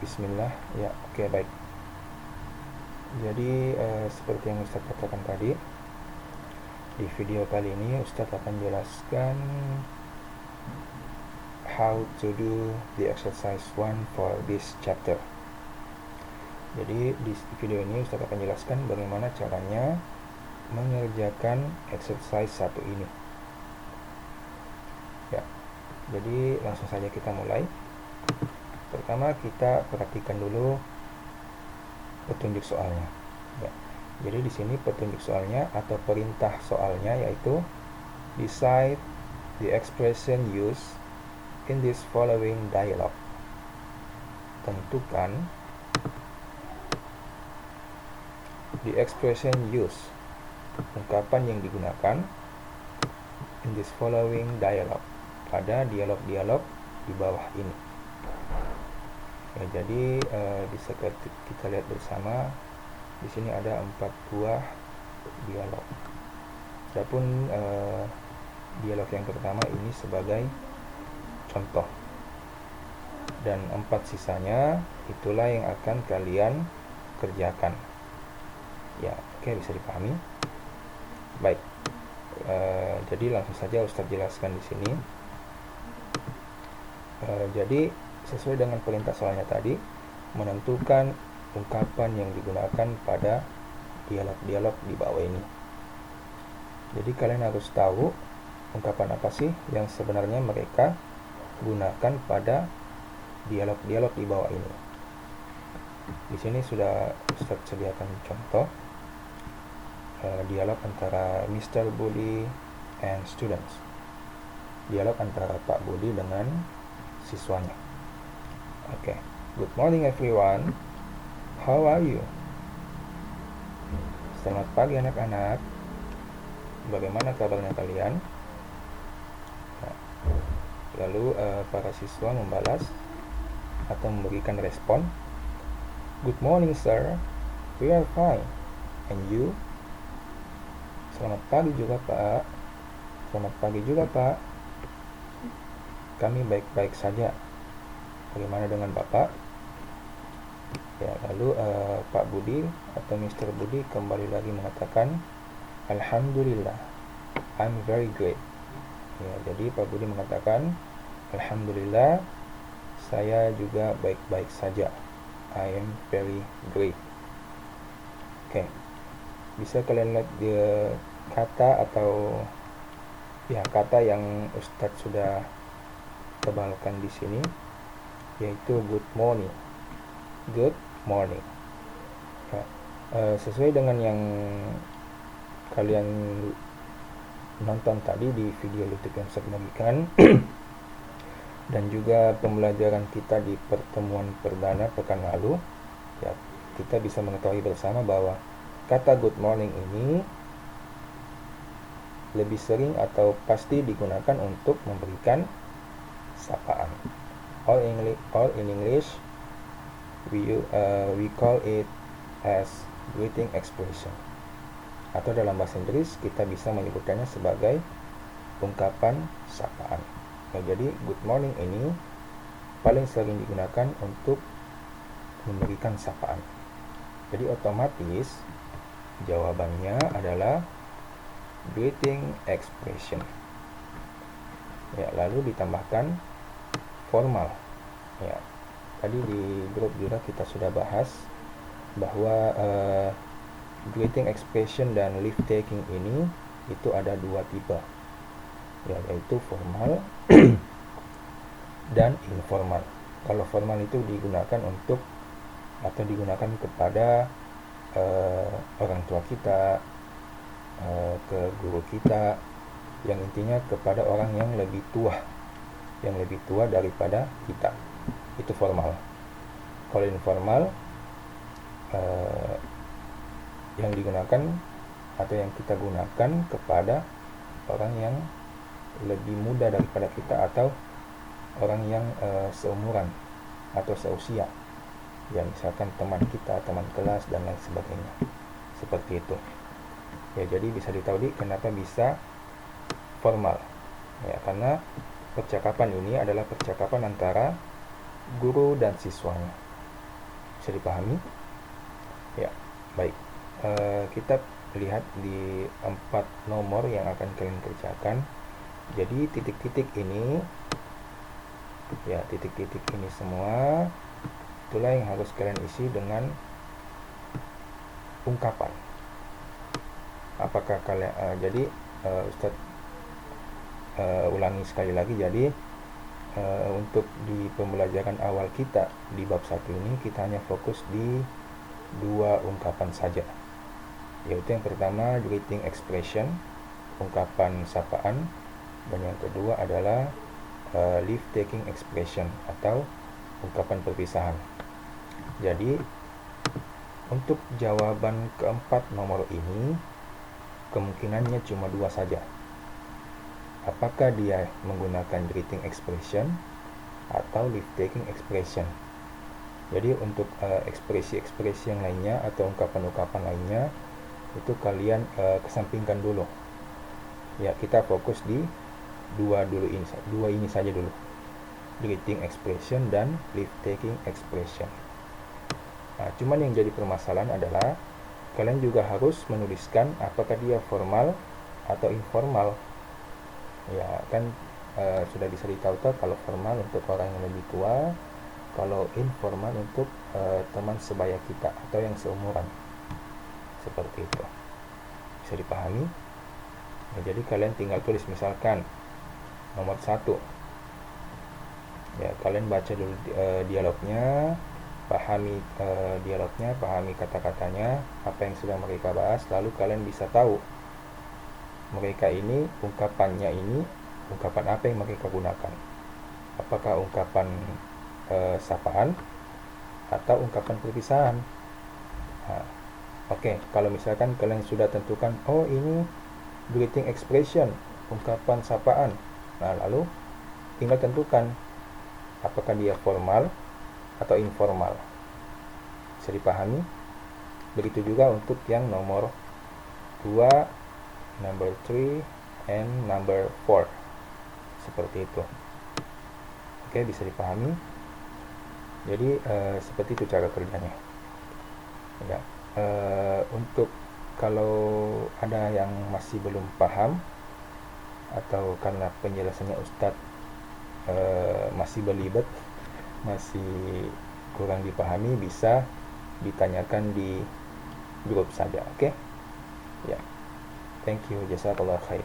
Bismillah. Ya, oke, baik. Jadi seperti yang Ustadz katakan tadi, di video kali ini Ustadz akan jelaskan how to do the exercise 1 for this chapter. Jadi di video ini Ustadz akan jelaskan bagaimana caranya mengerjakan exercise 1 ini. Ya, jadi langsung saja kita mulai. Pertama kita perhatikan dulu petunjuk soalnya. Ya. Jadi di sini petunjuk soalnya atau perintah soalnya yaitu decide the expression used in this following dialogue. Tentukan the expression used, ungkapan yang digunakan in this following dialogue, pada dialog-dialog di bawah ini. Ya, jadi bisa kita lihat bersama di sini ada 4 buah dialog. Adapun dialog yang pertama ini sebagai contoh, dan 4 sisanya itulah yang akan kalian kerjakan. Ya, oke, bisa dipahami. Baik, jadi langsung saja Ustadz jelaskan di sini. Jadi sesuai dengan perintah soalnya tadi, menentukan ungkapan yang digunakan pada dialog-dialog di bawah ini. Jadi kalian harus tahu ungkapan apa sih yang sebenarnya mereka gunakan pada dialog-dialog di bawah ini. Di sini sudah Ustadz sediakan contoh dialog antara Mr. Budi and students. Dialog antara Pak Budi dengan siswanya. Oke, good morning everyone. How are you? Selamat pagi anak-anak. Bagaimana kabarnya kalian? Nah, lalu para siswa membalas atau memberikan respon. Good morning sir, we are fine. And you? Selamat pagi juga Pak. Selamat pagi juga Pak. Kami baik-baik saja. Bagaimana dengan Bapak? Ya, lalu Pak Budi atau Mr. Budi kembali lagi mengatakan, Alhamdulillah, I'm very great. Ya, jadi Pak Budi mengatakan, Alhamdulillah, saya juga baik-baik saja. I am very great. Oke, bisa kalian lihat di kata atau ya kata yang Ustadz sudah tebalkan di sini, yaitu good morning. Good morning. Ya, sesuai dengan yang kalian nonton tadi di video YouTube yang saya bagikan dan juga pembelajaran kita di pertemuan perdana pekan lalu, ya, kita bisa mengetahui bersama bahwa kata good morning ini lebih sering atau pasti digunakan untuk memberikan sapaan. All in English we call it as greeting expression, atau dalam bahasa Inggris kita bisa menyebutkannya sebagai ungkapan sapaan. Nah, jadi good morning ini paling sering digunakan untuk memberikan sapaan. Jadi otomatis jawabannya adalah greeting expression. Ya, lalu ditambahkan formal. Ya, tadi di grup juga kita sudah bahas bahwa greeting expression dan leave taking ini itu ada 2 tipe, ya, yaitu formal dan informal. Kalau formal itu digunakan untuk atau digunakan kepada orang tua kita, ke guru kita, yang intinya kepada orang yang lebih tua daripada kita. Itu formal. Kalau informal yang digunakan atau yang kita gunakan kepada orang yang lebih muda daripada kita atau orang yang seumuran atau seusia, ya, misalkan teman kita, teman kelas dan lain sebagainya, seperti itu. Ya, jadi bisa ditahu kenapa bisa formal, ya, karena percakapan ini adalah percakapan antara guru dan siswanya. Bisa dipahami? Ya, baik. Kita lihat di 4 nomor yang akan kalian kerjakan. Jadi titik-titik ini, ya titik-titik ini semua, itulah yang harus kalian isi dengan ungkapan. Apakah kalian, jadi Ustadz ulangi sekali lagi. Jadi untuk di pembelajaran awal kita di bab 1 ini, kita hanya fokus di 2 ungkapan saja, yaitu yang pertama greeting expression, ungkapan sapaan, dan yang kedua adalah leave taking expression atau ungkapan perpisahan. Jadi untuk jawaban keempat nomor ini kemungkinannya cuma 2 saja. Apakah dia menggunakan greeting expression atau leave taking expression. Jadi untuk ekspresi-ekspresi yang lainnya atau ungkapan-ungkapan lainnya itu kalian kesampingkan dulu. Ya, kita fokus di dua ini saja dulu. Greeting expression dan leave taking expression. Nah, cuman yang jadi permasalahan adalah kalian juga harus menuliskan apakah dia formal atau informal. Ya kan sudah bisa ditahu kalau formal untuk orang yang lebih tua, kalau informal untuk teman sebaya kita atau yang seumuran, seperti itu. Bisa dipahami? Ya, jadi kalian tinggal tulis misalkan nomor 1. Ya, kalian baca dulu dialognya, pahami dialognya, pahami kata-katanya, apa yang sudah mereka bahas, lalu kalian bisa tahu mereka ini ungkapannya ini ungkapan apa yang mereka gunakan. Apakah ungkapan sapaan atau ungkapan perpisahan. Nah, oke, kalau misalkan kalian sudah tentukan, oh ini greeting expression, ungkapan sapaan. Nah, lalu tinggal tentukan apakah dia formal atau informal. Bisa dipahami? Begitu juga untuk yang nomor 2, number 3, and number 4. Seperti itu. Oke, bisa dipahami? Jadi seperti itu cara kerjanya. Ya, untuk kalau ada yang masih belum paham atau karena penjelasannya Ustadz masih belibet, masih kurang dipahami, bisa ditanyakan di grup saja. Oke? Ya. Thank you. Jazakallah khair.